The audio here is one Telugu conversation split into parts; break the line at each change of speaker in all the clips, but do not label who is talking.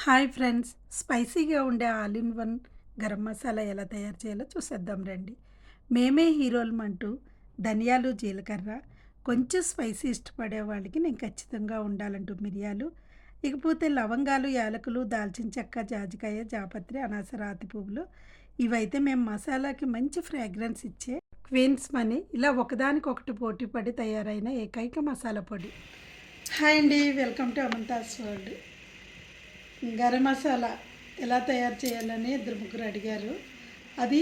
హాయ్ ఫ్రెండ్స్, స్పైసీగా ఉండే all in one garam masala ఎలా తయారు చేయాలో చూసేద్దాం రండి. మేమే హీరోలమంటూ ధనియాలు, జీలకర్ర, కొంచెం స్పైసీ ఇష్టపడే వాళ్ళకి నేను ఖచ్చితంగా ఉండాలంటూ మిరియాలు, ఇకపోతే లవంగాలు, యాలకులు, దాల్చిన చెక్క, జాజికాయ, జాపత్రి, అనాస, రాతి పువ్వులు ఇవైతే మేము మసాలాకి మంచి ఫ్రాగ్రెన్స్ ఇచ్చే క్వీన్స్ మనీ ఇలా ఒకదానికొకటి పోటీ పడి తయారైన ఏకైక మసాలా పొడి. హాయ్ అండి, welcome to Amantha's world. Garam masala ఎలా తయారు చేయాలని ఇద్దరు ముగ్గురు అడిగారు. అది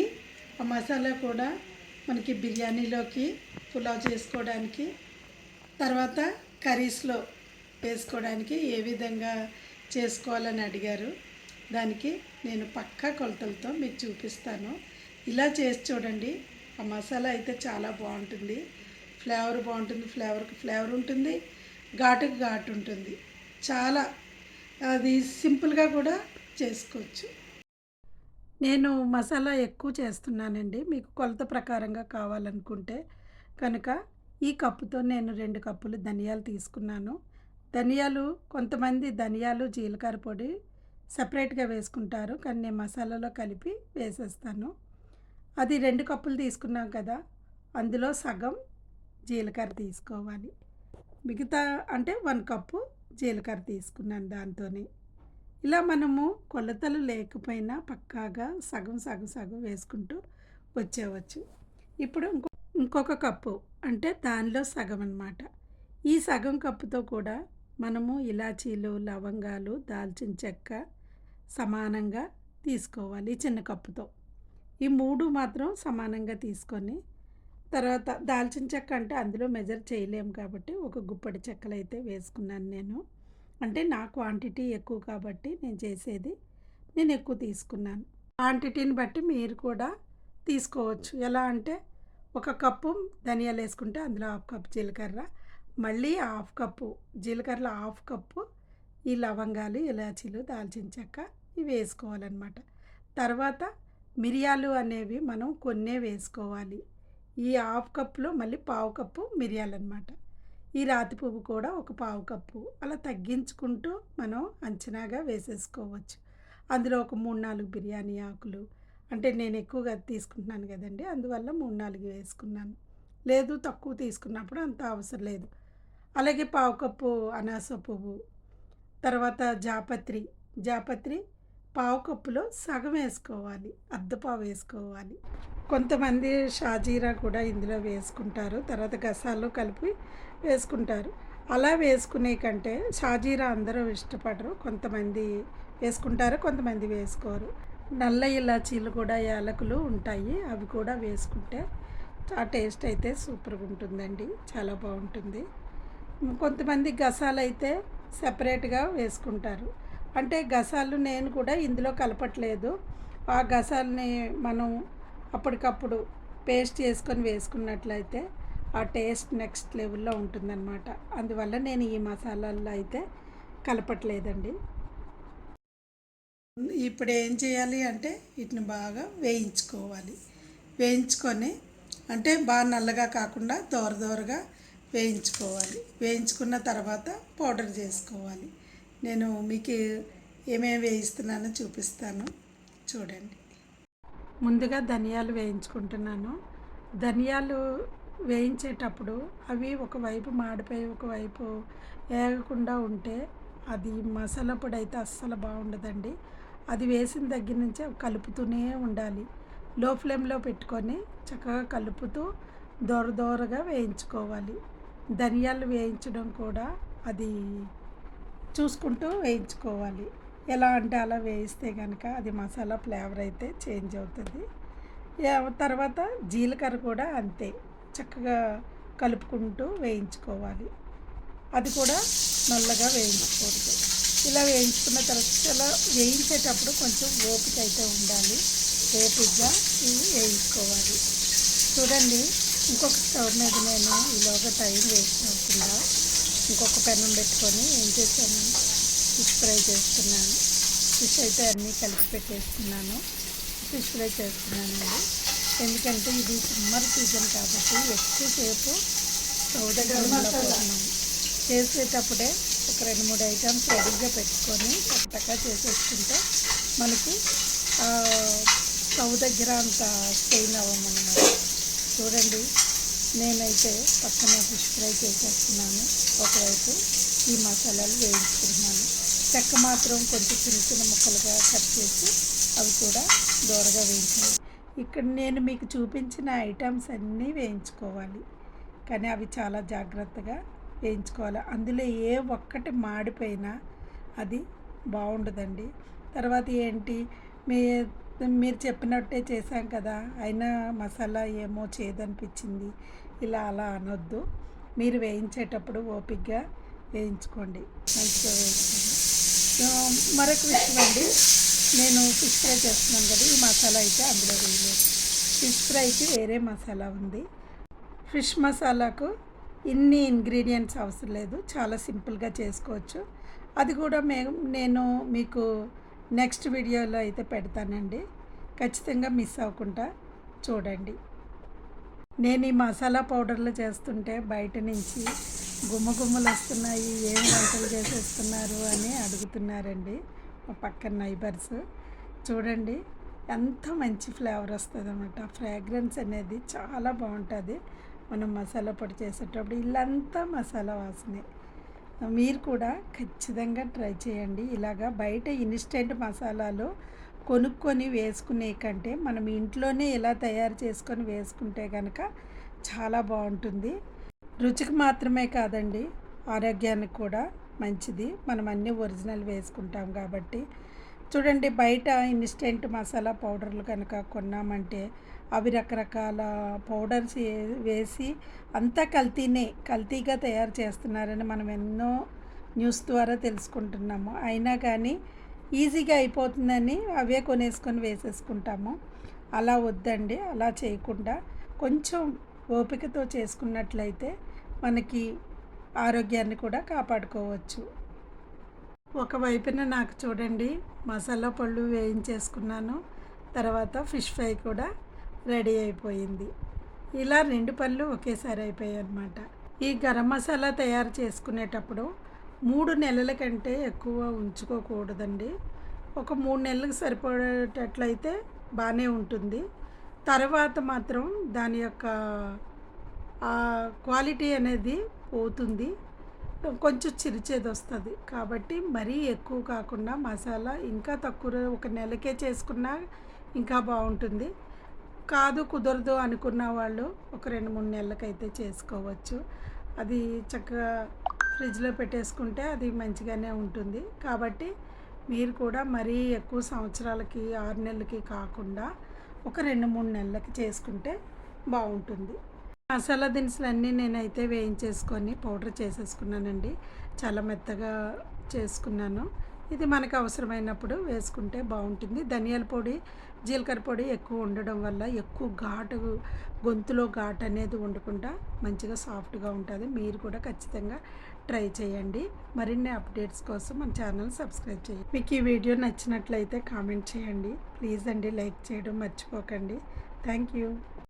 ఆ మసాలా కూడా మనకి బిర్యానీలోకి, పులావ్ చేసుకోవడానికి, తర్వాత కర్రీస్లో వేసుకోవడానికి ఏ విధంగా చేసుకోవాలని అడిగారు. దానికి నేను పక్కా కొలతలతో మీకు చూపిస్తాను. ఇలా చేసి చూడండి. ఆ మసాలా అయితే చాలా బాగుంటుంది. ఫ్లేవర్ బాగుంటుంది, ఫ్లేవర్కి ఫ్లేవర్ ఉంటుంది, ఘాటుకి ఘాటు ఉంటుంది. చాలా అది సింపుల్గా కూడా చేసుకోవచ్చు. నేను మసాలా ఎక్కువ చేస్తున్నానండి. మీకు కొలత ప్రకారంగా కావాలనుకుంటే కనుక ఈ కప్పుతో నేను 2 కప్పులు ధనియాలు తీసుకున్నాను. ధనియాలు కొంతమంది ధనియాలు, జీలకర్ర పొడి సపరేట్‌గా వేసుకుంటారు. కానీ నేను మసాలాలో కలిపి వేసేస్తాను. అది 2 కప్పులు తీసుకున్నాం కదా! అందులో సగం జీలకర్ర తీసుకోవాలి. మిగతా అంటే 1 కప్పు జీలకర్ర తీసుకున్నాను దాంతోని. ఇలా మనము కొలతలు లేకపోయినా పక్కాగా సగం సగం సగం వేసుకుంటూ వచ్చేవచ్చు. ఇప్పుడు ఇంకొక కప్పు అంటే దానిలో సగం అన్నమాట. ఈ సగం కప్పుతో కూడా మనము ఇలాచీలు, లవంగాలు, దాల్చిన చెక్క సమానంగా తీసుకోవాలి ఈ చిన్న కప్పుతో. ఈ 3 మాత్రం సమానంగా తీసుకొని తర్వాత దాల్చిన చెక్క అంటే అందులో మెజర్ చేయలేము కాబట్టి ఒక గుప్పెడు చెక్కలైతే వేసుకున్నాను నేను. అంటే నా క్వాంటిటీ ఎక్కువ కాబట్టి నేను ఎక్కువ తీసుకున్నాను. క్వాంటిటీని బట్టి మీరు కూడా తీసుకోవచ్చు. ఎలా అంటే ఒక కప్పు ధనియాలు వేసుకుంటే అందులో హాఫ్ కప్ జీలకర్ర, మళ్ళీ హాఫ్ కప్పు జీలకర్రలో హాఫ్ కప్పు ఈ లవంగాలు, ఇలాచీలు, దాల్చిన చెక్క ఇవి వేసుకోవాలన్నమాట. తర్వాత మిరియాలు అనేవి మనం కొన్నే వేసుకోవాలి. ఈ హాఫ్ కప్పులో మళ్ళీ పావు కప్పు మిరియాలన్నమాట. ఈ రాతి పువ్వు కూడా ఒక పావు కప్పు అలా తగ్గించుకుంటూ మనం అంచనాగా వేసేసుకోవచ్చు. అందులో ఒక 3, 4 బిర్యానీ ఆకులు అంటే నేను ఎక్కువగా తీసుకుంటున్నాను కదండి, అందువల్ల 3, 4 వేసుకున్నాను. లేదు తక్కువ తీసుకున్నప్పుడు అంత అవసరం లేదు. అలాగే పావు కప్పు అనాస పువ్వు, తర్వాత జాపత్రి పావు కప్పులో సగం వేసుకోవాలి, అర్ధపావు వేసుకోవాలి. కొంతమంది షాజీరా కూడా ఇందులో వేసుకుంటారు, తర్వాత గసాలు కలిపి వేసుకుంటారు. అలా వేసుకునే కంటే షాజీరా అందరూ ఇష్టపడరు, కొంతమంది వేసుకుంటారు, కొంతమంది వేసుకోరు. నల్ల ఇలాచీలు కూడా, యాలకులు ఉంటాయి, అవి కూడా వేసుకుంటే ఆ టేస్ట్ అయితే సూపర్గా ఉంటుందండి, చాలా బాగుంటుంది. కొంతమంది గసాలు అయితే సపరేట్గా వేసుకుంటారు. అంటే గసాలు నేను కూడా ఇందులో కలపట్లేదు. ఆ గసాలని మనం అప్పటికప్పుడు పేస్ట్ చేసుకొని వేసుకున్నట్లయితే ఆ టేస్ట్ నెక్స్ట్ లెవెల్లో ఉంటుందన్నమాట. అందువల్ల నేను ఈ మసాలాల్లో అయితే కలపట్లేదండి. ఇప్పుడు ఏం చేయాలి అంటే వీటిని బాగా వేయించుకోవాలి. వేయించుకొని అంటే బాగా నల్లగా కాకుండా దోరగా వేయించుకోవాలి. వేయించుకున్న తర్వాత పౌడర్ చేసుకోవాలి. నేను మీకు ఏమేమి వేయిస్తున్నానో చూపిస్తాను, చూడండి. ముందుగా ధనియాలు వేయించుకుంటున్నాను. ధనియాలు వేయించేటప్పుడు అవి ఒకవైపు మాడిపోయి ఒకవైపు వేగకుండా ఉంటే అది మసాలా పొడి అయితే అస్సలు బాగుండదండి. అది వేసిన దగ్గర నుంచి అవి కలుపుతూనే ఉండాలి. లో ఫ్లేమ్లో పెట్టుకొని చక్కగా కలుపుతూ దోరగా వేయించుకోవాలి. ధనియాలు వేయించడం కూడా అది చూసుకుంటూ వేయించుకోవాలి. ఎలా అంటే అలా వేయిస్తే కనుక అది మసాలా ఫ్లేవర్ అయితే చేంజ్ అవుతుంది. తర్వాత జీలకర్ర కూడా అంతే, చక్కగా కలుపుకుంటూ వేయించుకోవాలి. అది కూడా నల్లగా వేయించకూడదు. ఇలా వేయించుకున్న తర్వాత ఇలా వేయించేటప్పుడు కొంచెం ఓపిక అయితే ఉండాలి. ఓపికగా ఇవి వేయించుకోవాలి. చూడండి, ఇంకొక స్టవ్ మీద నేను ఈలోగా టైం వేస్ట్ అవ్వకుండా ఇంకొక పెనం పెట్టుకొని ఏం చేశాను, ఫిష్ ఫ్రై చేస్తున్నాను. ఫిష్ అయితే అన్నీ కలిపి పెట్టేసుకున్నాను. ఫిష్ ఫ్రై చేస్తున్నానండి. ఎందుకంటే ఇది సమ్మర్ సీజన్ కాబట్టి ఎక్కువసేపు స్టవ్ దగ్గర చేసేటప్పుడే ఒక 2, 3 ఐటమ్స్ రెడీగా పెట్టుకొని టకటకా చేసేసుకుంటే మనకి స్టవ్ దగ్గర అంత స్టెయిన్ అవ్వమన్నమాట. చూడండి, నేనైతే పక్కన ఫిష్ ఫ్రై చేసేస్తున్నాను. ఒకవైపు ఈ మసాలాలు వేయించుకుంటున్నాను. చెక్క మాత్రం కొంచెం చిన్న చిన్న ముక్కలుగా కట్ చేసి అవి కూడా దోరగా వేయించాలి. ఇక్కడ నేను మీకు చూపించిన ఐటమ్స్ అన్నీ వేయించుకోవాలి, కానీ అవి చాలా జాగ్రత్తగా వేయించుకోవాలి. అందులో ఏ ఒక్కటి మాడిపోయినా అది బాగుండదండి. తర్వాత ఏంటి, మీ మీరు చెప్పినట్టే చేశాం కదా, అయినా మసాలా ఏమో చేదనిపించింది, ఇలా అలా అనొద్దు. మీరు వేయించేటప్పుడు ఓపికగా వేయించుకోండి, మంచిగా వేయించుకోండి. మరొక విషయం అండి, నేను ఫిష్ ఫ్రై చేస్తున్నాను కదా, ఈ మసాలా అయితే అందులో వేయలేదు. ఫిష్ ఫ్రైకి వేరే మసాలా ఉంది. ఫిష్ మసాలాకు ఇన్ని ఇంగ్రీడియంట్స్ అవసరం లేదు, చాలా సింపుల్గా చేసుకోవచ్చు. అది కూడా నేను మీకు నెక్స్ట్ వీడియోలో అయితే పెడతానండి, ఖచ్చితంగా మిస్ అవ్వకుండా చూడండి. నేను ఈ మసాలా పౌడర్లు చేస్తుంటే బయట నుంచి గుమ్మగుమ్మలు వస్తున్నాయి, ఏం వంటలు చేసేస్తున్నారు అని అడుగుతున్నారండి మా పక్కన నైబర్స్. చూడండి, ఎంత మంచి ఫ్లేవర్ వస్తుంది అన్నమాట. ఫ్రాగ్రెన్స్ అనేది చాలా బాగుంటుంది. మనం మసాలా పొడి చేసేటప్పుడు ఇల్లంతా మసాలా వాసనే. మీరు కూడా ఖచ్చితంగా ట్రై చేయండి. ఇలాగా బయట ఇన్స్టెంట్ మసాలాలు కొనుక్కొని వేసుకునే కంటే మనం ఇంట్లోనే ఇలా తయారు చేసుకొని వేసుకుంటే కనుక చాలా బాగుంటుంది. రుచికి మాత్రమే కాదండి, ఆరోగ్యానికి కూడా మంచిది. మనం అన్నీ ఒరిజినల్ వేసుకుంటాం కాబట్టి. చూడండి, బయట ఇన్స్టెంట్ మసాలా పౌడర్లు కనుక కొన్నామంటే అవి రకరకాల పౌడర్స్ వేసి అంతా కల్తీగా తయారు చేస్తున్నారని మనం ఎన్నో న్యూస్ ద్వారా తెలుసుకుంటున్నాము. అయినా కానీ ఈజీగా అయిపోతుందని అవే కొనేసుకొని వేసేసుకుంటాము. అలా వద్దండి, అలా చేయకుండా కొంచెం ఓపికతో చేసుకున్నట్లయితే మనకి ఆరోగ్యాన్ని కూడా కాపాడుకోవచ్చు. ఒకవైపున నాకు చూడండి మసాలా పళ్ళు వేయించేసుకున్నాను, తర్వాత ఫిష్ ఫ్రై కూడా రెడీ అయిపోయింది. ఇలా 2 పళ్ళు ఒకేసారి అయిపోయాయి అన్నమాట. ఈ గరం మసాలా తయారు చేసుకునేటప్పుడు 3 నెలల కంటే ఎక్కువ ఉంచుకోకూడదండి. ఒక 3 నెలలకు సరిపడేటట్లయితే బాగానే ఉంటుంది. తర్వాత మాత్రం దాని యొక్క క్వాలిటీ అనేది పోతుంది, కొంచెం చిరిచేది వస్తుంది. కాబట్టి మరీ ఎక్కువ కాకుండా మసాలా ఇంకా తక్కువ, ఒక నెలకే చేసుకున్నా ఇంకా బాగుంటుంది. కుదరదు అనుకున్న వాళ్ళు ఒక 2-3 నెలలకైతే చేసుకోవచ్చు. అది చక్కగా ఫ్రిడ్జ్లో పెట్టేసుకుంటే అది మంచిగానే ఉంటుంది. కాబట్టి మీరు కూడా మరీ ఎక్కువ సంవత్సరాలకి 6 నెలలకి కాకుండా ఒక 2-3 నెలలకి చేసుకుంటే బాగుంటుంది. మసాలా దినుసులన్నీ నేనైతే వేయించేసుకొని పౌడర్ చేసేసుకున్నానండి. చాలా మెత్తగా చేసుకున్నాను. ఇది మనకు అవసరమైనప్పుడు వేసుకుంటే బాగుంటుంది. ధనియాల పొడి, జీలకర్ర పొడి ఎక్కువ ఉండడం వల్ల ఎక్కువ గొంతులో ఘాటు అనేది ఉండకుండా మంచిగా సాఫ్ట్గా ఉంటుంది. మీరు కూడా ఖచ్చితంగా ట్రై చేయండి. మరిన్ని అప్డేట్స్ కోసం మన ఛానల్ సబ్స్క్రైబ్ చేయండి. మీకు ఈ వీడియో నచ్చినట్లయితే కామెంట్ చేయండి. ప్లీజ్ అండి, లైక్ చేయడం మర్చిపోకండి. Thank you.